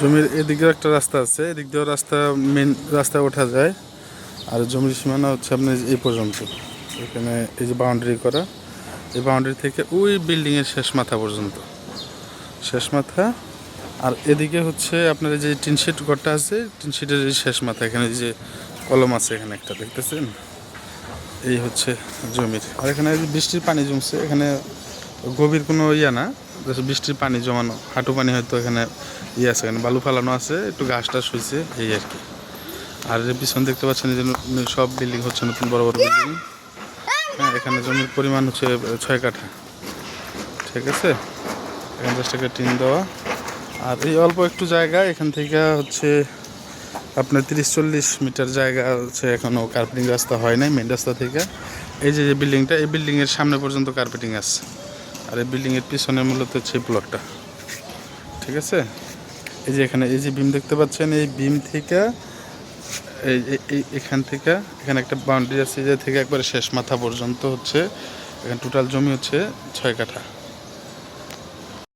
জমির এদিকেও একটা রাস্তা আছে, এদিক দিয়েও রাস্তা, মেন রাস্তায় ওঠা যায়। আর জমির সীমানা হচ্ছে আপনার এই পর্যন্ত। এখানে এই যে বাউন্ডারি করা, এই বাউন্ডারি থেকে ওই বিল্ডিংয়ের শেষ মাথা পর্যন্ত, শেষ মাথা। আর এদিকে হচ্ছে আপনার এই যে টিনশিট ঘরটা আছে, টিনশিটের এই শেষ মাথা, এখানে যে কলম আছে এখানে একটা দেখতেছেন, এই হচ্ছে জমির। আর এখানে বৃষ্টির পানি জমছে, এখানে গভীর কোনো ইয়া না, বৃষ্টির পানি জমানো, হাঁটু পানি হয়তো এখানে ইয়ে আছে, এখানে বালু ফালানো আছে, একটু ঘাস টাস হয়েছে এই আর কি। আর যে পিছনে দেখতে পাচ্ছেন এই যে সব বিল্ডিং হচ্ছে নতুন বড় বড় বিল্ডিং। হ্যাঁ, এখানে জমির পরিমাণ হচ্ছে 6 কাঠা, ঠিক আছে। 50 টাকা টিন দেওয়া। আর এই অল্প একটু জায়গা, এখান থেকে হচ্ছে আপনার 30-40 মিটার জায়গা হচ্ছে এখনও কার্পেটিং রাস্তা হয় নাই মেন রাস্তা থেকে। এই যে বিল্ডিংটা, এই বিল্ডিংয়ের সামনে পর্যন্ত কার্পেটিং আছে। আর এই বিল্ডিংয়ের পিছনে মূলত হচ্ছে এই প্লটটা, ঠিক আছে। এই যে এখানে এই যে বিম দেখতে পাচ্ছেন, এই বিম থেকে এখান থেকে এখানে একটা বাউন্ডারি আছে, যে থেকে একবারে শেষ মাথা পর্যন্ত হচ্ছে এখানে টোটাল জমি হচ্ছে 6 কাঠা।